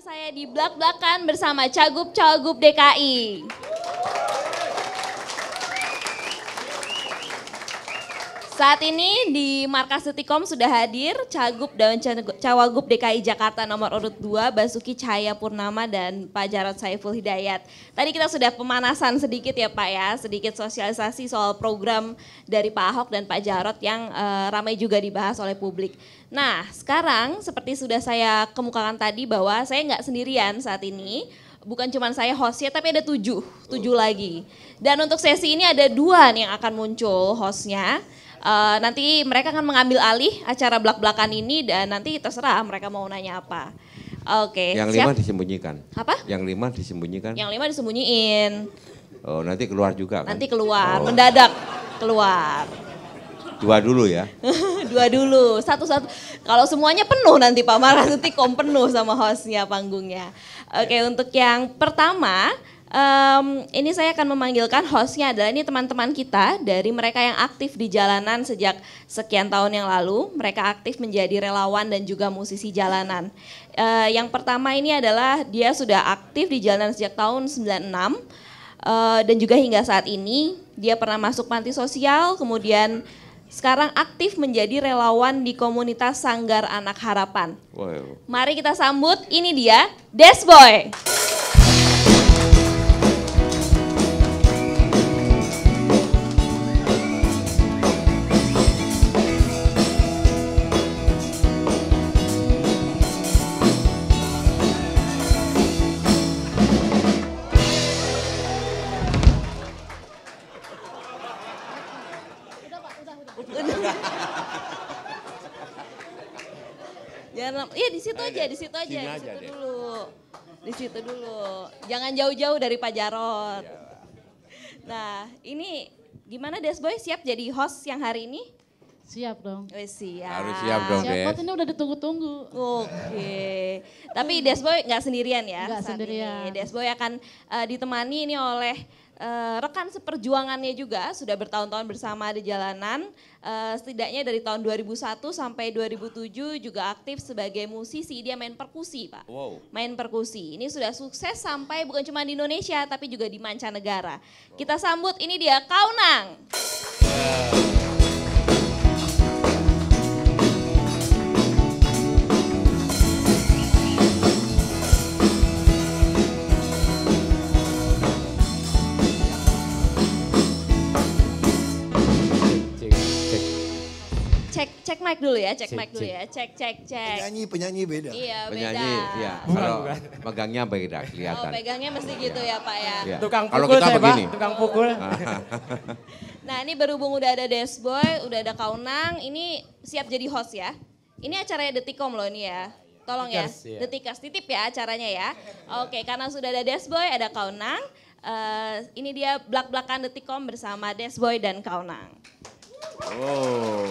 saya di Blak-Blakan bersama Cagup-Cagup DKI. Saat ini di Markas Detikom sudah hadir Cagup dan Cawagup DKI Jakarta nomor urut 2 Basuki Cahayapurnama dan Pak Jarod Saiful Hidayat. Tadi kita sudah pemanasan sedikit ya Pak ya, sedikit sosialisasi soal program dari Pak Ahok dan Pak Jarod yang ramai juga dibahas oleh publik. Nah sekarang seperti sudah saya kemukakan tadi bahwa saya nggak sendirian saat ini. Bukan cuma saya hostnya tapi ada tujuh lagi. Dan untuk sesi ini ada 2 nih yang akan muncul hostnya. Nanti mereka akan mengambil alih acara Blak-Blakan ini dan nanti terserah mereka mau nanya apa. Oke, Yang siap? 5 disembunyikan. Apa? Yang 5 disembunyikan. Yang 5 disembunyiin. Oh, nanti keluar juga kan? Nanti keluar, mendadak keluar. 2 dulu ya. 2 dulu, satu-satu. Kalau semuanya penuh nanti Pak Markas Detikom penuh sama hostnya panggungnya. Oke, untuk yang pertama, ini saya akan memanggilkan hostnya adalah ini teman-teman kita dari mereka yang aktif di jalanan sejak sekian tahun yang lalu. Mereka aktif menjadi relawan dan juga musisi jalanan. Yang pertama ini adalah dia sudah aktif di jalanan sejak tahun 96 dan juga hingga saat ini dia pernah masuk panti sosial, kemudian sekarang aktif menjadi relawan di komunitas Sanggar Anak Harapan. Wow. Mari kita sambut, ini dia Desboy. Jangan, iya di situ aja, di situ dulu. Di situ dulu. Jangan jauh-jauh dari Pak Jarod. Nah, ini gimana Desboy, siap jadi host yang hari ini? Siap dong. Siap. Harus siap dong, Siap Des. banget, ini udah ditunggu-tunggu. Oke. Tapi Desboy nggak sendirian ya? Nggak saat sendirian. ini. Desboy akan ditemani ini oleh rekan seperjuangannya juga, sudah bertahun-tahun bersama di jalanan. Setidaknya dari tahun 2001 sampai 2007 juga aktif sebagai musisi, dia main perkusi Pak. Wow. Main perkusi, ini sudah sukses sampai bukan cuma di Indonesia tapi juga di mancanegara. Kita sambut ini dia Kaunang. Cek mic dulu ya, cek mic dulu ya, cek. Penyanyi beda. Iya beda. Penyanyi, ya. Kalau megangnya beda Oh kelihatan. pegangnya mesti gitu ya Pak ya. Iya. Tukang Kalau pukul kita saya begini. Pak, tukang pukul. Nah ini berhubung udah ada Desboy, udah ada Kaunang, ini siap jadi host ya. Ini acaranya Detikom loh ini ya. Tolong ya, Detikers, iya. Detikers titip ya acaranya ya. Oke, karena sudah ada Desboy, ada Kaunang. Ini dia Blak-Blakan Detikom bersama Desboy dan Kaunang. Oh.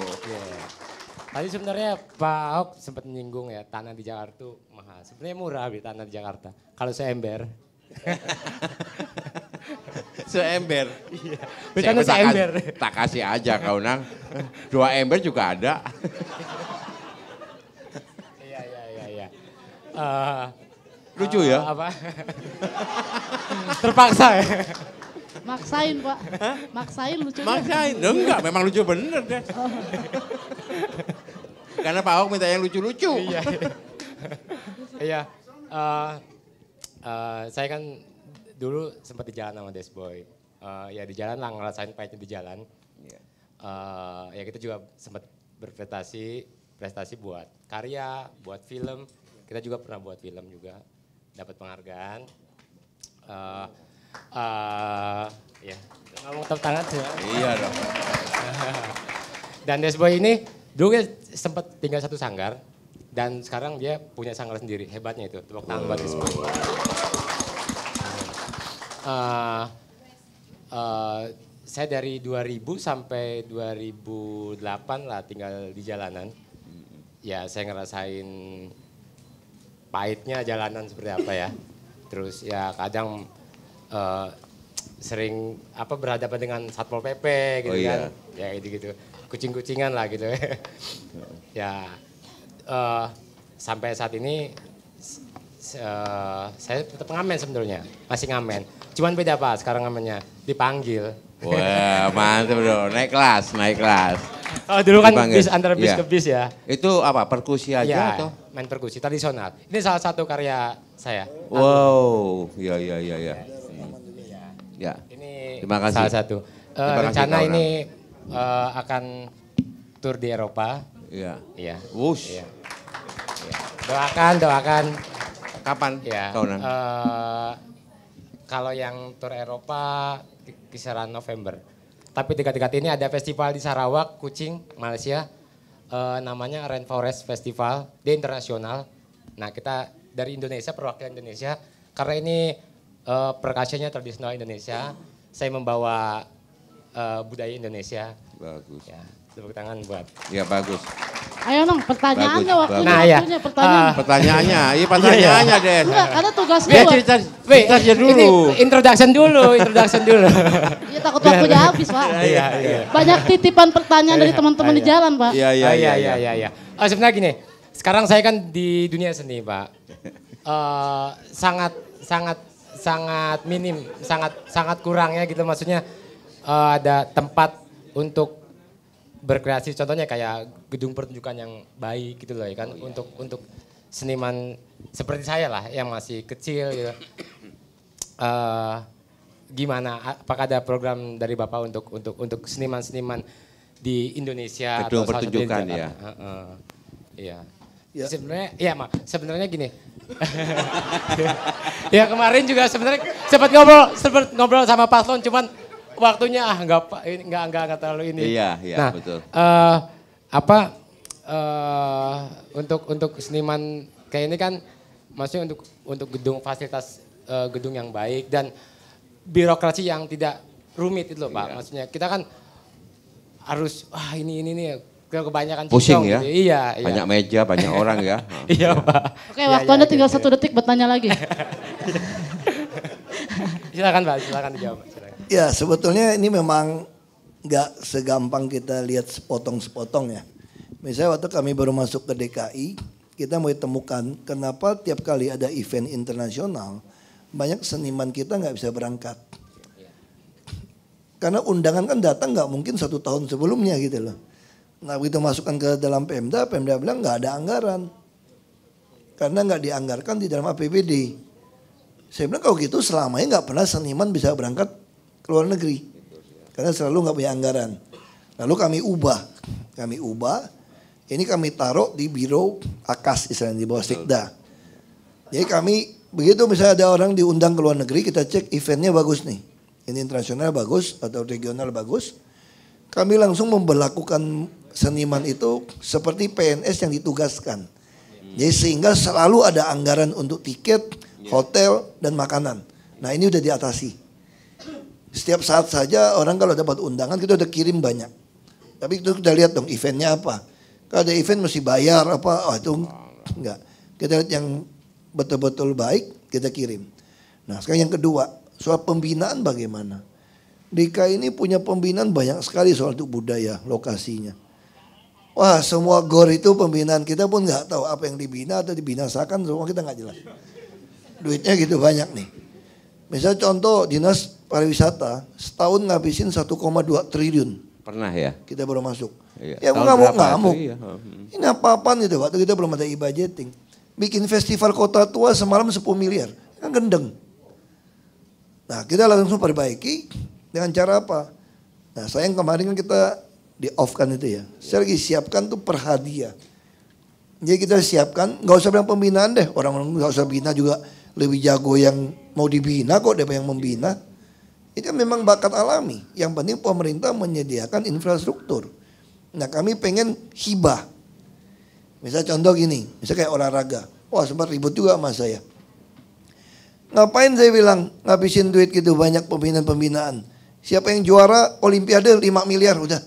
Tadi sebenarnya Pak Ahok sempat menyinggung ya tanah di Jakarta tuh mahal. Sebenarnya murah beli tanah di Jakarta. Kalau seember. Seember. Iya. Beli tanah seember. Tak kasih aja kau nang. 2 ember juga ada. Iya. Lucu ya? Apa? Terpaksa ya. Maksain Pak, maksain lucu. Maksain, enggak memang lucu bener deh. Karena Pak Ahok minta yang lucu-lucu. Iya. Saya kan dulu sempat di jalan sama Desboy. Ya di jalan lah, ngerasain pahitnya di jalan. Ya kita juga sempat prestasi buat karya, buat film. Kita juga pernah buat film juga, dapat penghargaan. Ya, ngomong tepuk tangan tuh. Iya dong. Dan Desboy ini dulu dia sempat tinggal satu sanggar dan sekarang dia punya sanggar sendiri. Hebatnya itu, tepuk tangan buat Desboy. Saya dari 2000 sampai 2008 lah tinggal di jalanan. Ya saya ngerasain pahitnya jalanan seperti apa ya. Terus ya kadang sering berhadapan dengan Satpol PP gitu kan. Ya gitu-gitu. Kucing-kucingan lah gitu. Ya sampai saat ini saya tetap ngamen sebenarnya, masih ngamen. Cuman beda Pak, sekarang ngamennya dipanggil. Wah, mantap bro. Naik kelas, naik kelas. Kalau dulu kan Dipanggil. bis antara bis Iya. ke bis ya. Itu apa, perkusi aja Iya, atau? main perkusi tradisional. Ini salah satu karya saya. Wow, ya. Ya, Ini terima kasih. salah satu. Terima kasih, Rencana kawan. ini akan tur di Eropa. Iya. Iya. Wush. Iya. Iya. Doakan. Kapan Ya. kawanan? Kalau yang tur Eropa kisaran November. Tapi dekat-dekat ini ada festival di Sarawak, Kuching, Malaysia. Namanya Rainforest Festival. Dia internasional. Nah kita dari Indonesia, perwakilan Indonesia. Karena ini percussionnya tradisional Indonesia. Saya membawa budaya Indonesia. Bagus. Ya, tepuk tangan buat. Ya bagus. Ayo dong, pertanyaannya Bagus, waktunya. Nah, ya. Waktunya pertanyaan. Pertanyaannya, iya pertanyaannya deh. Enggak, karena tugas Dia gue. cerita aja dulu. Ini introduction dulu. Ya takut waktunya habis, Pak. Iya. Banyak titipan pertanyaan dari teman-teman di jalan, Pak. Iya. Iya. Sebenarnya gini, sekarang saya kan di dunia seni, Pak. Sangat minim, sangat kurangnya gitu. Maksudnya ada tempat untuk berkreasi. Contohnya kayak gedung pertunjukan yang baik gitu loh ya kan. Untuk seniman seperti saya lah yang masih kecil gitu. Gimana? Apakah ada program dari Bapak untuk seniman-seniman di Indonesia Gedung atau salah satunya di pertunjukan, Jakarta? Iya. Ya. Sebenarnya gini. Ya kemarin juga sebenarnya sempat ngobrol sama Paslon, cuman waktunya nggak terlalu ini. Iya, Nah, betul. Untuk seniman kayak ini kan, maksudnya untuk gedung fasilitas gedung yang baik dan birokrasi yang tidak rumit itu loh Pak. Iya. Maksudnya kita kan harus ini nih kebanyakan Pusing cincong ya. gitu. Iya. Banyak meja, banyak orang ya. Iya Pak. Oke, waktu Anda tinggal 1 detik bertanya lagi. Silakan Pak, silakan dijawab. Silakan. Ya sebetulnya ini memang nggak segampang kita lihat sepotong-sepotong ya. Misalnya waktu kami baru masuk ke DKI, kita mau temukan kenapa tiap kali ada event internasional, banyak seniman kita nggak bisa berangkat. Karena undangan kan datang nggak mungkin 1 tahun sebelumnya gitu loh. Nah begitu masukkan ke dalam Pemda bilang nggak ada anggaran. Karena nggak dianggarkan di dalam APBD. Saya bilang kalau gitu selamanya nggak pernah seniman bisa berangkat ke luar negeri. Karena selalu nggak punya anggaran. Lalu kami ubah. Ini kami taruh di Biro Akas istilahnya di bawah Sekda. Jadi kami begitu misalnya ada orang diundang ke luar negeri, kita cek eventnya bagus nih. Ini internasional bagus atau regional bagus. Kami langsung memberlakukan seniman itu seperti PNS yang ditugaskan. Jadi sehingga selalu ada anggaran untuk tiket, hotel, dan makanan. Nah ini udah diatasi. Setiap saat saja orang kalau dapat undangan kita udah kirim banyak. Tapi itu kita lihat dong eventnya apa. Kalau ada event mesti bayar apa, itu enggak. Kita lihat yang betul-betul baik kita kirim. Nah sekarang yang kedua, soal pembinaan bagaimana? DKI ini punya pembinaan banyak sekali soal untuk budaya, lokasinya. Wah semua GOR itu pembinaan kita pun nggak tahu apa yang dibina atau dibinasakan, semua kita nggak jelas. Duitnya gitu banyak nih. Misalnya contoh dinas pariwisata setahun ngabisin 1,2 triliun. Pernah ya? Kita baru masuk. Iya. Ya Tahun ngamuk-ngamuk. berapa itu? Iya. Ini apa-apaan itu waktu kita belum ada e-budgeting. Bikin festival kota tua semalam 10 miliar. Kan gendeng. Nah kita langsung perbaiki dengan cara apa? Nah sayang kemarin kan kita di off kan itu ya. Saya lagi siapkan tuh per hadiah. Jadi kita siapkan, nggak usah bilang pembinaan deh. Orang-orang nggak usah bina juga lebih jago yang mau dibina kok daripada yang membina. Itu memang bakat alami. Yang penting pemerintah menyediakan infrastruktur. Nah kami pengen hibah. Misalnya contoh gini, misalnya kayak olahraga. Wah sempat ribut juga sama saya. Ngapain saya bilang ngabisin duit gitu banyak pembinaan-pembinaan. Siapa yang juara olimpiade 5 miliar udah.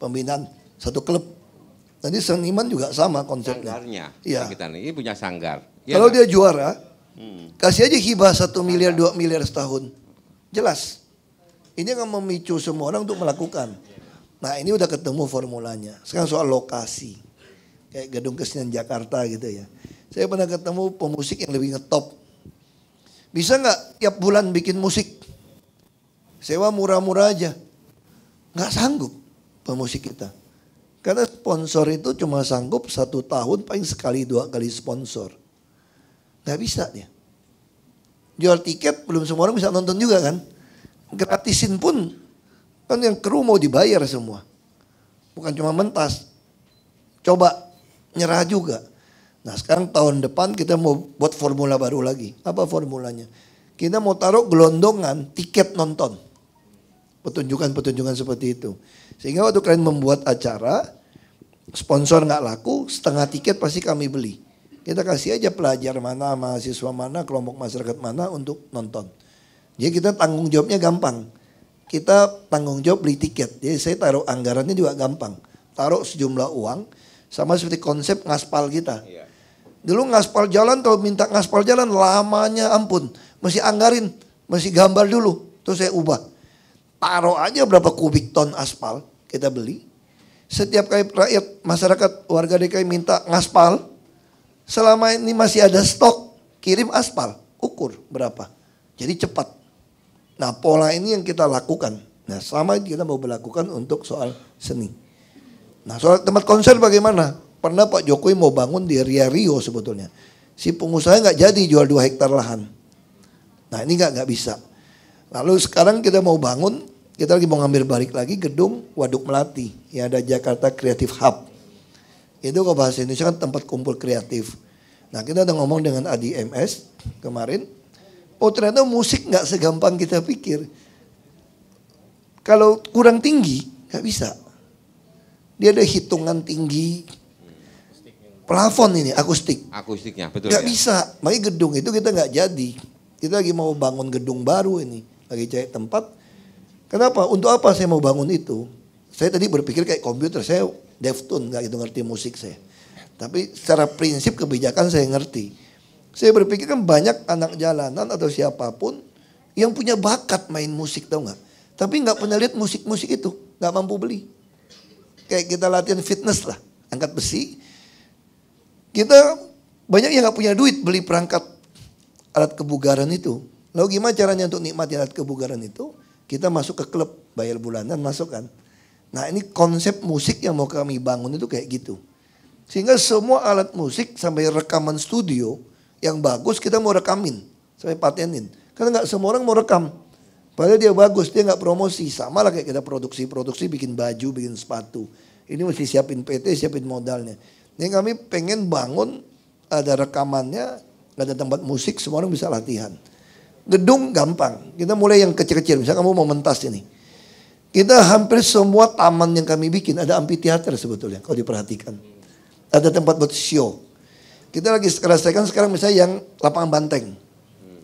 Pembinaan satu klub. Nanti seniman juga sama konsepnya. Sanggarnya. Iya. Kita nih, ini punya sanggar. Iya Kalau nggak? dia juara, kasih aja hibah 1 miliar 2 miliar setahun. Jelas. Ini akan memicu semua orang untuk melakukan. Nah ini udah ketemu formulanya. Sekarang soal lokasi. Kayak gedung kesenian Jakarta gitu ya. Saya pernah ketemu pemusik yang lebih ngetop. Bisa nggak tiap bulan bikin musik? Sewa murah-murah aja. Nggak sanggup pemusik kita. Karena sponsor itu cuma sanggup 1 tahun paling sekali 2 kali sponsor. Nggak bisa dia. Jual tiket belum semua orang bisa nonton juga kan. Gratisin pun kan yang kru mau dibayar semua. Bukan cuma mentas. Coba nyerah juga. Nah sekarang tahun depan kita mau buat formula baru lagi. Apa formulanya? Kita mau taruh gelondongan tiket nonton. Petunjukan-petunjukan seperti itu. Sehingga waktu kalian membuat acara, sponsor nggak laku, setengah tiket pasti kami beli. Kita kasih aja pelajar mana, mahasiswa mana, kelompok masyarakat mana untuk nonton. Jadi kita tanggung jawabnya gampang. Kita tanggung jawab beli tiket. Jadi saya taruh anggarannya juga gampang. Taruh sejumlah uang, sama seperti konsep ngaspal kita. Dulu ngaspal jalan, kalau minta ngaspal jalan lamanya ampun. Mesti anggarin, mesti gambar dulu. Terus saya ubah. Taruh aja berapa kubik ton aspal kita beli. Setiap kali rakyat, masyarakat, warga DKI minta ngaspal. Selama ini masih ada stok, kirim aspal. Ukur berapa. Jadi cepat. Nah pola ini yang kita lakukan. Nah sama kita mau berlakukan untuk soal seni. Nah soal tempat konser bagaimana? Pernah Pak Jokowi mau bangun di Rio sebetulnya. Si pengusaha nggak jadi jual 2 hektar lahan. Nah ini nggak bisa. Lalu sekarang kita mau bangun, kita lagi mau ngambil balik lagi gedung Waduk Melati. Yang ada Jakarta Creative Hub. Itu kalau bahasa Indonesia kan tempat kumpul kreatif. Nah kita udah ngomong dengan ADMS kemarin. Oh ternyata musik nggak segampang kita pikir. Kalau kurang tinggi nggak bisa. Dia ada hitungan tinggi. Plafon ini akustik. Akustiknya betul. Nggak ya? bisa. Makanya gedung itu kita nggak jadi. Kita lagi mau bangun gedung baru ini. Lagi cari tempat. Kenapa? Untuk apa saya mau bangun itu? Saya tadi berpikir kayak komputer. Saya deftun, nggak gitu ngerti musik saya. Tapi secara prinsip kebijakan saya ngerti. Saya berpikir kan banyak anak jalanan atau siapapun yang punya bakat main musik, tau nggak? Tapi nggak pernah lihat musik-musik itu, nggak mampu beli. Kayak kita latihan fitness lah, angkat besi. Kita banyak yang nggak punya duit beli perangkat alat kebugaran itu. Lalu gimana caranya untuk nikmati alat kebugaran itu? Kita masuk ke klub, bayar bulanan masuk kan. Nah ini konsep musik yang mau kami bangun itu kayak gitu. Sehingga semua alat musik sampai rekaman studio yang bagus kita mau rekamin. Sampai patenin. Karena nggak semua orang mau rekam. Padahal dia bagus, dia nggak promosi. Sama lah kayak kita produksi bikin baju, bikin sepatu. Ini mesti siapin PT, siapin modalnya. Ini kami pengen bangun, ada rekamannya, ada tempat musik, semua orang bisa latihan. Gedung gampang, kita mulai yang kecil-kecil. Misalnya kamu mau mentas ini. Kita hampir semua taman yang kami bikin ada amphitheater sebetulnya, kalau diperhatikan. Ada tempat buat show. Kita lagi selesaikan sekarang misalnya yang lapangan banteng.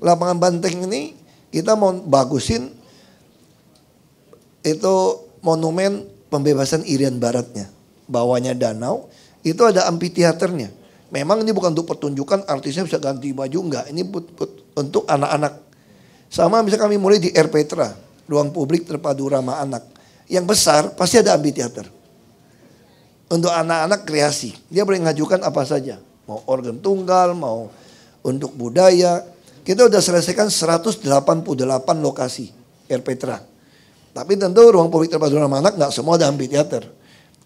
Lapangan banteng ini kita mau bagusin itu monumen pembebasan Irian Baratnya. Bawahnya danau, itu ada amphitheaternya. Memang ini bukan untuk pertunjukan artisnya bisa ganti baju, enggak. Ini untuk anak-anak. Sama misalnya kami mulai di R. Petra, ruang publik terpadu ramah anak. Yang besar pasti ada amphitheater. Untuk anak-anak kreasi, dia boleh ngajukan apa saja. Mau organ tunggal, mau untuk budaya. Kita udah selesaikan 188 lokasi R. Petra. Tapi tentu ruang publik terpadu ramah anak nggak semua ada amphitheater.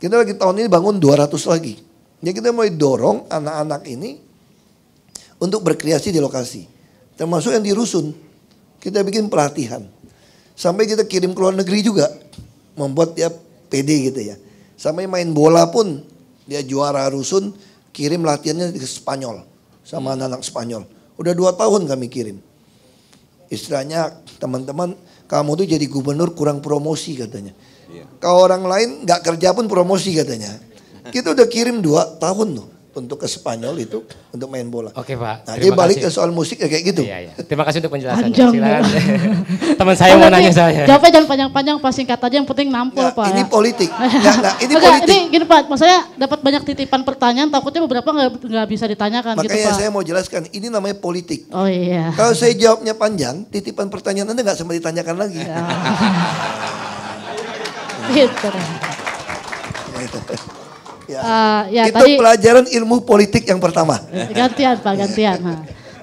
Kita lagi tahun ini bangun 200 lagi. Jadi kita mau dorong anak-anak ini untuk berkreasi di lokasi. Termasuk yang di rusun. Kita bikin pelatihan. Sampai kita kirim ke luar negeri juga. Membuat dia pede gitu ya. Sampai main bola pun dia juara rusun. Kirim latihannya ke Spanyol. Sama anak-anak Spanyol. Udah 2 tahun kami kirim. Istilahnya teman-teman, kamu tuh jadi gubernur kurang promosi katanya. Kalau orang lain gak kerja pun promosi katanya. Kita udah kirim 2 tahun tuh untuk ke Spanyol itu untuk main bola. Oke Pak. Nah dia balik ke soal musik ya kayak gitu. Iya. Terima kasih untuk penjelasannya. Panjang, Silakan. Bu. Teman saya mau nanya saya. Jawabnya jangan panjang-panjang, pas singkat aja yang penting nampol Nggak, Pak. ini Ya. politik. Enggak, ini Enggak, politik. ini gini Pak, maksudnya dapat banyak titipan pertanyaan, takutnya beberapa nggak bisa ditanyakan gitu Makanya Pak. saya mau jelaskan, ini namanya politik. Oh iya. Kalau saya jawabnya panjang, titipan pertanyaan Anda nggak sempat ditanyakan lagi. Ya. Gitu. Ya Itu tadi pelajaran ilmu politik yang pertama. gantian Pak, gantian.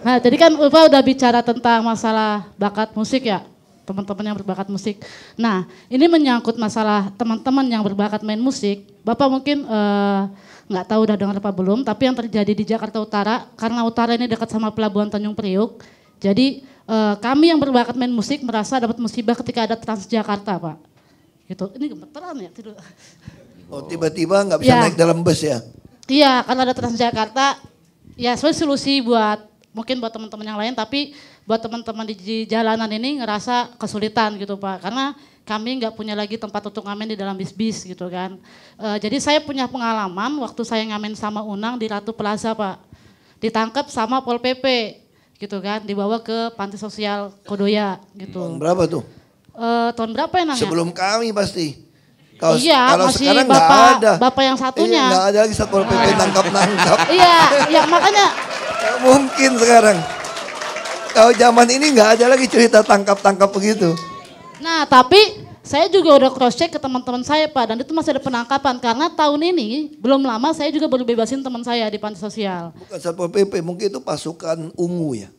Nah, jadi kan Bapak udah bicara tentang masalah bakat musik ya, teman-teman yang berbakat musik. Nah, ini menyangkut masalah teman-teman yang berbakat main musik. Bapak mungkin nggak tahu udah dengar apa belum, tapi yang terjadi di Jakarta Utara, karena Utara ini dekat sama Pelabuhan Tanjung Priuk, jadi kami yang berbakat main musik merasa dapat musibah ketika ada Transjakarta, Pak. Gitu. Ini gemeteran ya tidur. Oh, tiba-tiba nggak bisa Ya. naik dalam bus ya? Iya, karena ada Transjakarta, ya solusi buat mungkin buat teman-teman yang lain, tapi buat teman-teman di jalanan ini ngerasa kesulitan gitu Pak, karena kami nggak punya lagi tempat untuk ngamen di dalam bis-bis gitu kan. Jadi saya punya pengalaman waktu saya ngamen sama Unang di Ratu Plaza Pak, ditangkap sama Pol PP gitu kan, dibawa ke panti sosial Kodoya gitu. Tahun berapa tuh? Tahun berapa ya Nang? Sebelum kami pasti. Iya, kalau masih sekarang nggak Bapak, ada. Bapak yang satunya. Iya, nggak ada lagi Satpol PP nangkap-nangkap. Iya, ya makanya Nggak mungkin sekarang. Kalau zaman ini nggak ada lagi cerita tangkap-tangkap begitu. nah, tapi saya juga udah cross check ke teman-teman saya Pak, dan itu masih ada penangkapan karena tahun ini belum lama saya juga baru bebasin teman saya di panti sosial. Bukan Satpol PP, mungkin itu pasukan ungu ya.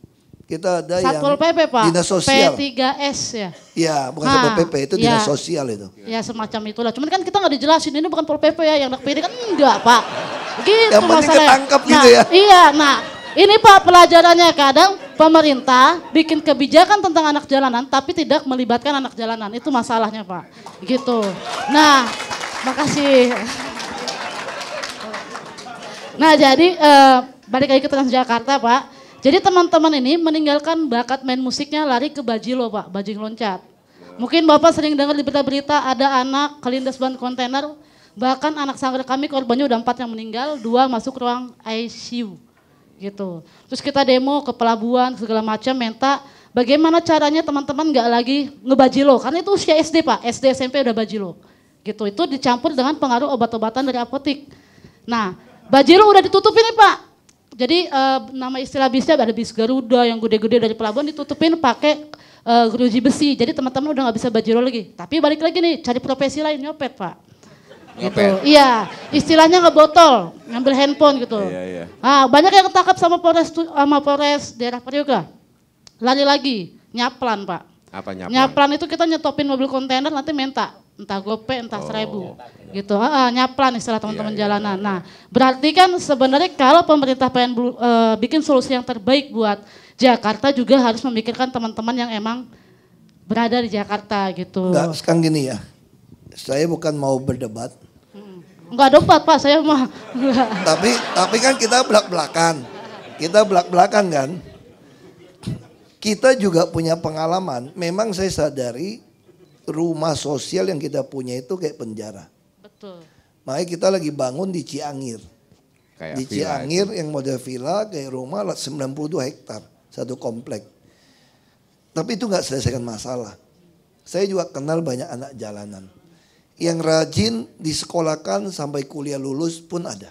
Kita ada Satpol yang PP Pak, dinas sosial. P3S ya. Iya, bukan Nah, Satpol PP, itu dinas ya. sosial itu. Ya semacam itulah. Cuman kan kita nggak dijelasin ini bukan Pol PP ya, yang anak PD kan enggak Pak. Gitu Yang penting masalahnya. ketangkap Nah, gitu ya. Iya, nah ini Pak pelajarannya kadang pemerintah bikin kebijakan tentang anak jalanan tapi tidak melibatkan anak jalanan. Itu masalahnya Pak. Gitu. Nah, makasih. Nah jadi balik lagi ke Transjakarta Pak. Jadi teman-teman ini meninggalkan bakat main musiknya lari ke bajilo Pak, bajing loncat. Mungkin Bapak sering dengar di berita-berita ada anak kelindas ban kontainer, bahkan anak sanggar kami korbannya udah 4 yang meninggal, 2 masuk ruang ICU gitu. Terus kita demo ke pelabuhan segala macam minta bagaimana caranya teman-teman nggak lagi ngebajilo, karena itu usia SD Pak, SD SMP udah bajilo. Gitu, itu dicampur dengan pengaruh obat-obatan dari apotik. Nah, bajilo udah ditutupin nih Pak. Jadi nama istilah bisnya ada bis Garuda yang gede-gede dari pelabuhan ditutupin pakai geruji besi. Jadi teman-teman udah nggak bisa bajiro lagi. Tapi balik lagi nih cari profesi lain nyopet Pak. Gitu. Nyopet? Iya, istilahnya ngebotol, ngambil handphone gitu. Iya. Nah, banyak yang ketangkap sama Polres daerah Priok. Lari lagi, nyaplan Pak. Apa nyaplan? Nyaplan itu kita nyetopin mobil kontainer nanti minta entah gope entah 1.000 gitu. Nyaplan istilah teman-teman jalanan. Nah, berarti kan sebenarnya kalau pemerintah pengen bikin solusi yang terbaik buat Jakarta juga harus memikirkan teman-teman yang emang berada di Jakarta gitu. Enggak, sekarang gini ya. Saya bukan mau berdebat. Enggak debat Pak, saya mah. Tapi kan kita belak-belakan. Kita belak-belakan kan. Kita juga punya pengalaman. Memang saya sadari rumah sosial yang kita punya itu kayak penjara. Betul. Makanya kita lagi bangun di Ciangir. Kayak Di villa Ciangir yang model villa kayak rumah 92 hektar. Satu komplek. Tapi itu nggak selesaikan masalah. Saya juga kenal banyak anak jalanan. Yang rajin disekolahkan sampai kuliah lulus pun ada.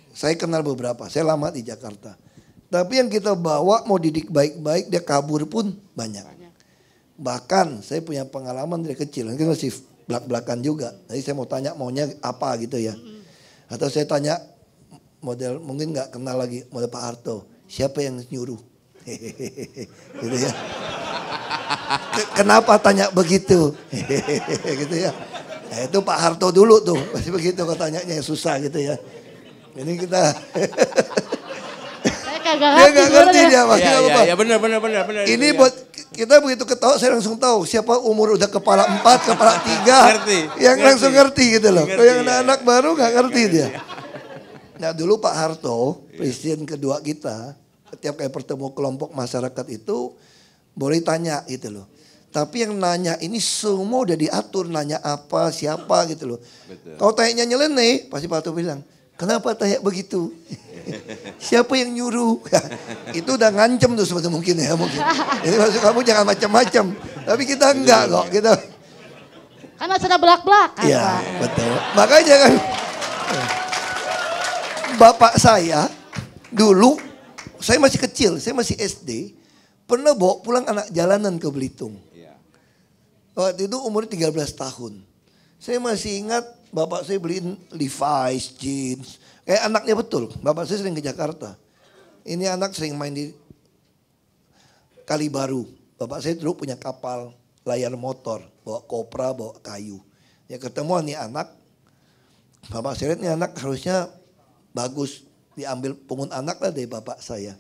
Saya kenal beberapa, saya lama di Jakarta. Tapi yang kita bawa mau didik baik-baik, dia kabur pun banyak. Bahkan saya punya pengalaman dari kecil, kan masih belak-belakan juga. Jadi saya mau tanya maunya apa gitu ya. Atau saya tanya model, mungkin nggak kenal lagi model Pak Harto. Siapa yang nyuruh? Gitu ya. Kenapa tanya begitu? Gitu ya. Nah, itu Pak Harto dulu tuh, masih begitu katanya susah gitu ya. Ini kita Saya kagak dia nggak ngerti dia Mas. Iya, Nggak iya, apa-apa. iya, benar. Ini buat kita begitu ketawa saya langsung tahu siapa umur udah kepala 4, kepala 3 Ngerti, yang ngerti. langsung ngerti gitu loh. Ngerti, Kalau yang iya. anak-anak baru nggak ngerti dia. Nah dulu Pak Harto, presiden kedua kita, setiap kali bertemu kelompok masyarakat itu boleh tanya gitu loh. Tapi yang nanya ini semua udah diatur, nanya apa, siapa gitu loh. Betul. Kalau tanya nyeleneh, pasti Pak Harto bilang, kenapa tanya begitu? Siapa yang nyuruh? Itu udah ngancem tuh sebetulnya mungkin ya mungkin. Jadi maksud kamu jangan macam-macam. Tapi kita enggak kok. Kita Karena sudah belak-belakan Iya, Pak. betul. Makanya kan bapak saya dulu saya masih kecil, saya masih SD, pernah bawa pulang anak jalanan ke Belitung. Iya. Waktu itu umur 13 tahun. Saya masih ingat bapak saya beliin Levi's, jeans. Kayak anaknya betul, bapak saya sering ke Jakarta. Ini anak sering main di Kali Baru. Bapak saya dulu punya kapal layar motor, bawa kopra, bawa kayu. Ya ketemu nih anak, bapak saya lihat nih anak harusnya bagus. Diambil pungut anak lah dari bapak saya.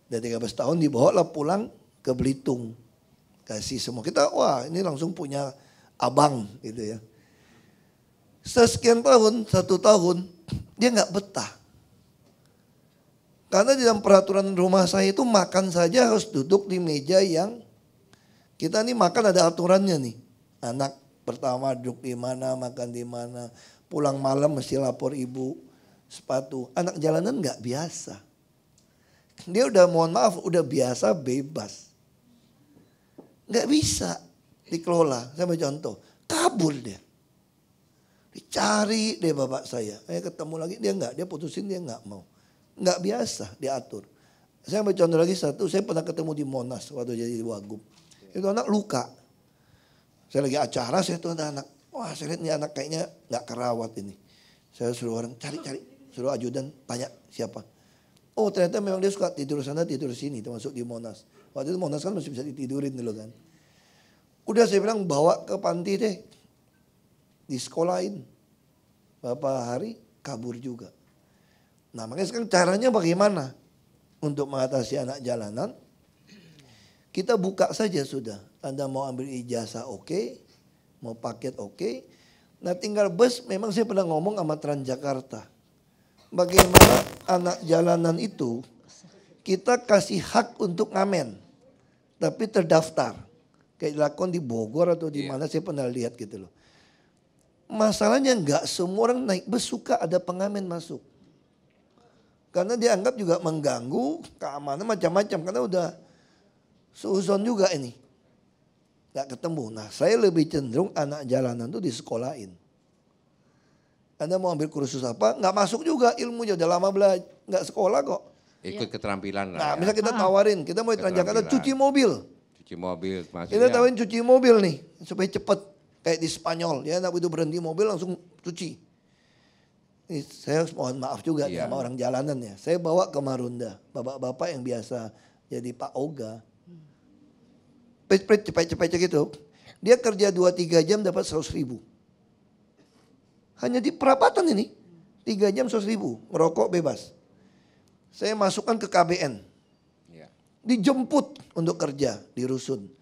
Dan 13 tahun dibawa lah pulang ke Belitung. Kasih semua. Kita wah ini langsung punya abang gitu ya. Sekian tahun, 1 tahun, dia nggak betah. Karena di dalam peraturan rumah saya itu makan saja harus duduk di meja yang kita nih makan ada aturannya nih. Anak pertama duduk di mana, makan di mana. Pulang malam mesti lapor ibu, sepatu. Anak jalanan nggak biasa. Dia udah mohon maaf, udah biasa bebas. Nggak bisa dikelola. Saya mau contoh, kabur dia. Dicari deh bapak saya. Ketemu lagi dia enggak, dia putusin dia enggak mau. Enggak biasa diatur. Saya ambil contoh lagi satu, saya pernah ketemu di Monas waktu jadi Wagub. Itu anak luka. Saya lagi acara, saya tuh ada anak. Wah saya lihat ini anak kayaknya enggak kerawat ini. Saya suruh orang cari-cari. Suruh ajudan tanya siapa. Oh ternyata memang dia suka tidur sana tidur sini termasuk di Monas. Waktu itu Monas kan masih bisa ditidurin dulu kan. Udah saya bilang bawa ke panti deh. Disekolahin. Beberapa hari kabur juga. Nah makanya sekarang caranya bagaimana? Untuk mengatasi anak jalanan. Kita buka saja sudah. Anda mau ambil ijazah oke. Mau paket oke. Nah tinggal bus memang saya pernah ngomong sama Transjakarta. Bagaimana anak jalanan itu kita kasih hak untuk ngamen. Tapi terdaftar. Kayak dilakukan di Bogor atau di mana saya pernah lihat gitu loh. Masalahnya enggak semua orang naik bus suka ada pengamen masuk. Karena dianggap juga mengganggu keamanan macam-macam. Karena udah seuzon juga ini. Enggak ketemu. Nah saya lebih cenderung anak jalanan itu disekolahin. Anda mau ambil kursus apa? Enggak masuk juga ilmunya. Udah lama belajar. Enggak sekolah kok. Ikut keterampilan lah. Nah Ya. misal kita tawarin. Kita mau di Transjakarta cuci mobil. Cuci mobil maksudnya. Kita tawarin cuci mobil nih. Supaya cepet. Kayak di Spanyol, ya anak itu berhenti mobil langsung cuci. Ini saya mohon maaf juga sama orang jalanan ya. Saya bawa ke Marunda, bapak-bapak yang biasa jadi Pak Oga. Cepet-cepet gitu. Dia kerja 2-3 jam dapat 100 ribu. Hanya di perapatan ini, 3 jam 100 ribu, ngerokok bebas. Saya masukkan ke KBN. Dijemput untuk kerja di Rusun.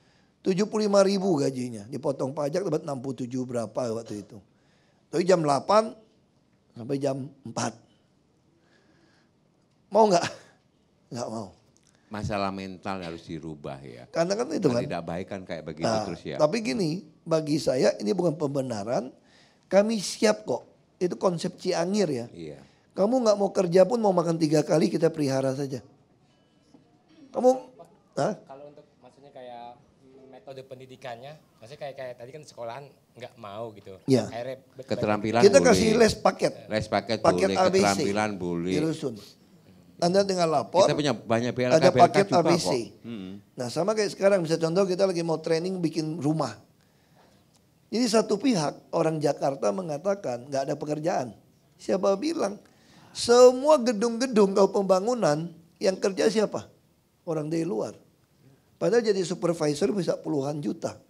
75 ribu gajinya, dipotong pajak dapat 67 berapa waktu itu. Tapi jam 8 sampai jam 4. Mau nggak? Nggak mau. Masalah mental harus dirubah ya. Karena kan itu kan. Tidak baik kan kayak begitu terus ya. Tapi gini, bagi saya ini bukan pembenaran. Kami siap kok. Itu konsep Ciangir ya. Iya. Kamu nggak mau kerja pun mau makan 3 kali kita pelihara saja. Kamu, Kalau untuk maksudnya kayak metode pendidikannya, maksudnya kayak tadi kan sekolahan nggak mau gitu. Iya. Akhirnya Keterampilan kita boleh. kasih les paket. Les paket Paket boleh, ABC. keterampilan boleh. Di Rusun. Anda dengan lapor. Kita punya banyak BLK, Ada BLK paket juga ABC. kok. Nah sama kayak sekarang bisa contoh kita lagi mau training bikin rumah. Jadi satu pihak orang Jakarta mengatakan nggak ada pekerjaan. Siapa bilang? Semua gedung-gedung kalau pembangunan yang kerja siapa? Orang dari luar. Padahal jadi supervisor bisa puluhan juta.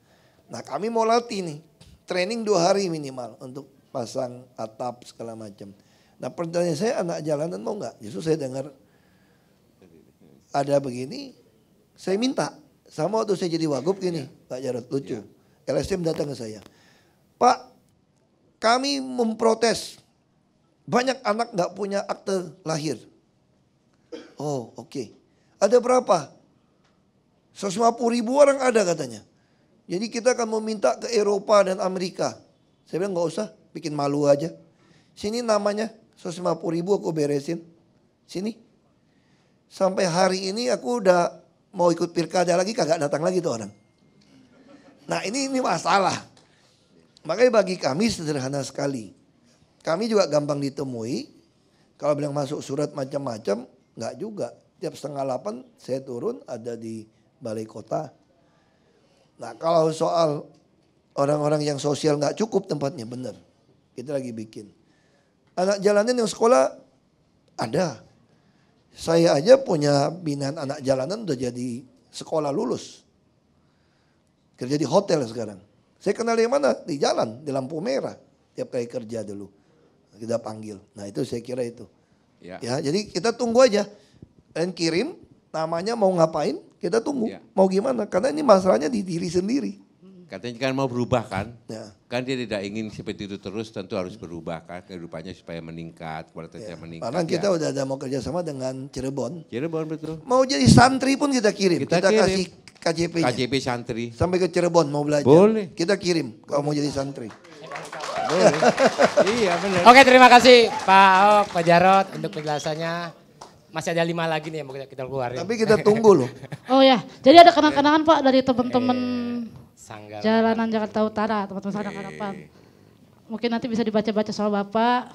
Nah kami mau latih nih. Training 2 hari minimal untuk pasang atap segala macam. Nah pertanyaan saya anak jalanan mau nggak? Justru saya dengar ada begini. Saya minta. Sama waktu saya jadi Wagub gini. Pak Jarod lucu. LSM datang ke saya. Pak kami memprotes. Banyak anak nggak punya akte lahir. Oh oke. Ada berapa? 150 ribu orang ada katanya. Jadi kita akan meminta ke Eropa dan Amerika. Saya bilang nggak usah, bikin malu aja. Sini namanya 150 ribu aku beresin. Sini. Sampai hari ini aku udah mau ikut pilkada lagi kagak datang lagi tuh orang. Nah ini masalah. Makanya bagi kami sederhana sekali. Kami juga gampang ditemui. Kalau bilang masuk surat macam-macam, nggak juga. Tiap 7:30 saya turun ada di balai kota. Nah kalau soal Orang-orang yang sosial nggak cukup tempatnya, bener. Kita lagi bikin. Anak jalanan yang sekolah ada. Saya aja punya binaan anak jalanan udah jadi sekolah lulus. Kerja di hotel sekarang. Saya kenal yang mana? Di jalan, di lampu merah. Tiap kali kerja dulu. Kita panggil. Nah itu saya kira itu. Ya, jadi kita tunggu aja. Dan kirim, namanya mau ngapain, kita tunggu. Ya. Mau gimana, karena ini masalahnya di diri sendiri. Katanya kan mau berubah kan? Ya. Kan dia tidak ingin seperti itu terus, tentu harus berubah kan kehidupannya supaya meningkat, kualitasnya meningkat. Karena kita udah ada mau kerjasama dengan Cirebon. Cirebon betul. Mau jadi santri pun kita kirim. Kita Kita kirim. kasih KJP-nya. KJP santri. Sampai ke Cirebon mau belajar. Boleh. Kita kirim kalau mau jadi santri. Boleh. Iya benar. Oke, terima kasih Pak Ahok, Pak Jarod untuk penjelasannya. Masih ada 5 lagi nih yang mau kita keluarin. Tapi kita tunggu loh. Oh ya, jadi ada kenang-kenangan Pak dari teman-teman Sanggar. jalanan Jakarta Utara, teman-teman Sanggar Harapan. Mungkin nanti bisa dibaca-baca sama Bapak.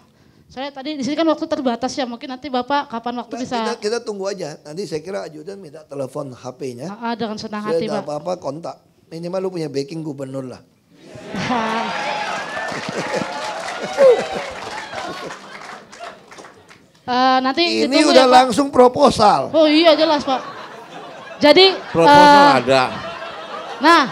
Saya tadi di sini kan waktu terbatas ya, mungkin nanti Bapak kapan waktu bisa. Kita tunggu aja. Nanti saya kira ajudan minta telepon HP-nya. Dengan senang Saya hati ada Pak. apa-apa kontak. Minimal lu punya backing gubernur lah. Nanti Ini ditunggu udah ya, Pak. langsung proposal. Oh iya jelas Pak. Jadi Proposal ada. Nah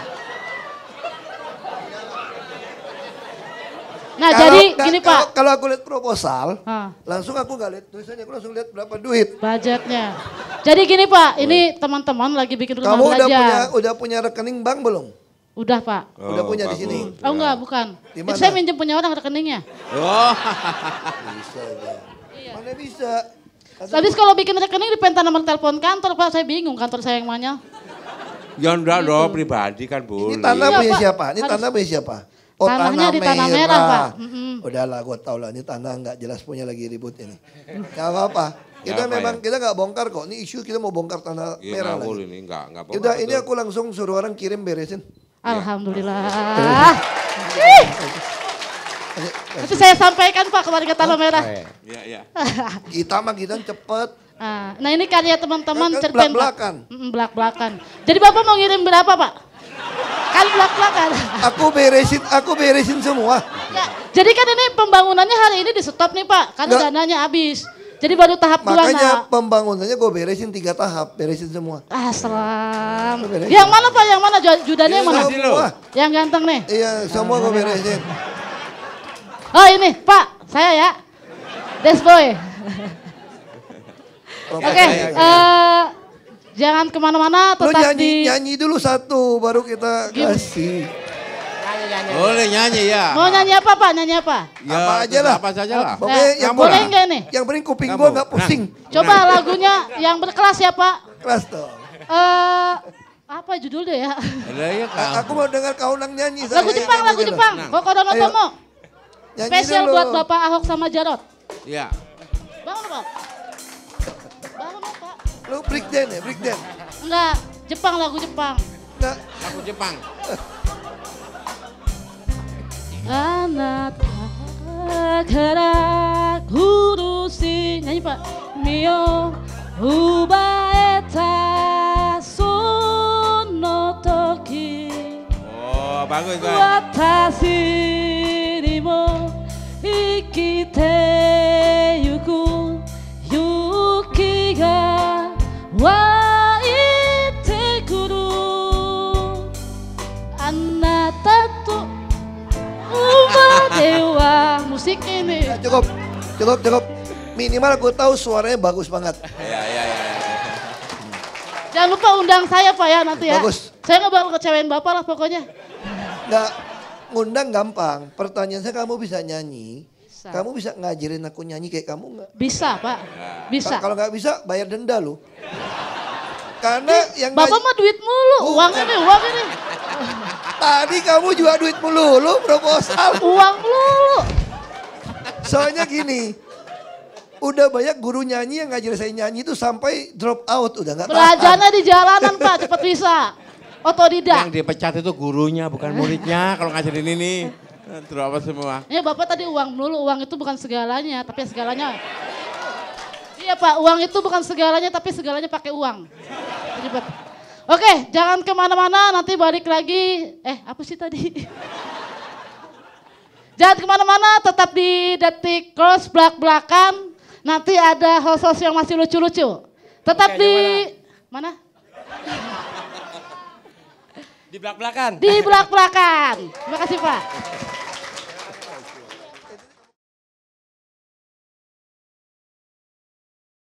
jadi gini Pak. Kalau aku lihat proposal, Ah. langsung aku nggak lihat tulisannya, aku langsung lihat berapa duit. Budgetnya. Jadi gini Pak, ini teman-teman lagi bikin rumah Kamu belajar. udah punya rekening bank belum? Udah Pak. Udah punya di sini. Oh enggak, bukan. Di Itu mana? saya minjem punya orang rekeningnya. Oh. Bisa ya. Mana bisa? Habis kalau bikin rekening dipentas nomor telepon kantor Pak, saya bingung kantor saya yang mana. Ya enggak dong, pribadi kan Ini boleh. tanah Iya, punya Pak. siapa? Ini Harus- tanah punya siapa? Tanahnya di Tanah Merah, Pak. Udahlah, gue tau lah. Ini tanah nggak jelas punya lagi ribut ini. Gak apa-apa. Kita Gak apa memang kita nggak bongkar kok. Ini isu kita mau bongkar tanah Iya merah nggak boleh lagi. ini, enggak Udah, betul. ini aku langsung suruh orang kirim beresin. Alhamdulillah. Nanti saya sampaikan Pak ke warga Tanah Merah. Iya, iya. Kita mah kita cepet. Nah ini karya teman-teman Kan cerpen Pak. belak-belakan. Belak-belakan. Jadi Bapak mau ngirim berapa Pak? Kan belak-belakan. Aku beresin semua. Ya, jadi kan ini pembangunannya hari ini di stop nih Pak, karena Nggak. dananya habis. Jadi baru tahap 2 Makanya pembangunannya gue beresin 3 tahap, beresin semua. Assalam. Beresin. Yang mana Pak? Yang mana? Judannya yang mana? Semua. Yang ganteng nih. Iya, semua gue beresin. Oh ini Pak, saya ya. Desboy. Oke, jangan kemana-mana, Lu tetap nyanyi dulu satu, baru kita kasih. Boleh nyanyi ya. Mau nyanyi apa Pak? Nyanyi apa? Ya, Apa aja lah. Apa saja lah. Pokoknya yang boleh lah. nggak nih? Yang penting kuping Kamu. gue nggak pusing. Coba lagunya yang berkelas ya Pak. Kelas dong. Apa judulnya ya? Ada ya kan. Aku mau dengar kau nang nyanyi. Lagu saya Jepang, nyanyi lagu dulu. Jepang. Nah. Kokoro no Ayo. Tomo. Nyanyi Spesial dulu. buat Bapak Ahok sama Jarot. Iya. Bangun Pak. Bangun Pak. Lu break dance ya, break dance. Enggak, Jepang lagu Jepang. Enggak. Aku Jepang. Anata kara kurushi. Nyanyi Pak. Mio ubaeta sono toki. Oh, bagus kan. Watashi ni mo ikite yuku yuki ga waite kuru anata to umadewa. Musik ini. Ya, cukup. Minimal aku tahu suaranya bagus banget. Iya. Jangan lupa undang saya Pak ya nanti ya. Bagus. Saya nggak bakal kecewain Bapak lah pokoknya. Enggak, ngundang gampang. Pertanyaan saya, kamu bisa nyanyi? Bisa. Kamu bisa ngajarin aku nyanyi kayak kamu nggak? Bisa Pak, bisa. Kalau nggak bisa, bayar denda lu. Karena yang Bapak mah duit mulu, uang ini. tadi kamu juga duit melulu proposal. Uang mulu. Soalnya gini, udah banyak guru nyanyi yang ngajarin saya nyanyi itu sampai drop out, udah nggak tahan. Belajarnya di jalanan Pak, cepat bisa. Otodidak. Yang dipecat itu gurunya, bukan muridnya. Kalau ngajarin ini. Terus apa semua? Ya Bapak tadi uang melulu, uang itu bukan segalanya, tapi segalanya. Iya Pak, uang itu bukan segalanya, tapi segalanya pakai uang. Ribet. Oke, jangan kemana-mana, nanti balik lagi. Apa sih tadi? Jangan kemana-mana, tetap di Detik Cross belak-belakan. Nanti ada host-host yang masih lucu-lucu. Tetap Oke, di mana? Di belak-belakan. Di belak-belakan. Terima kasih Pak.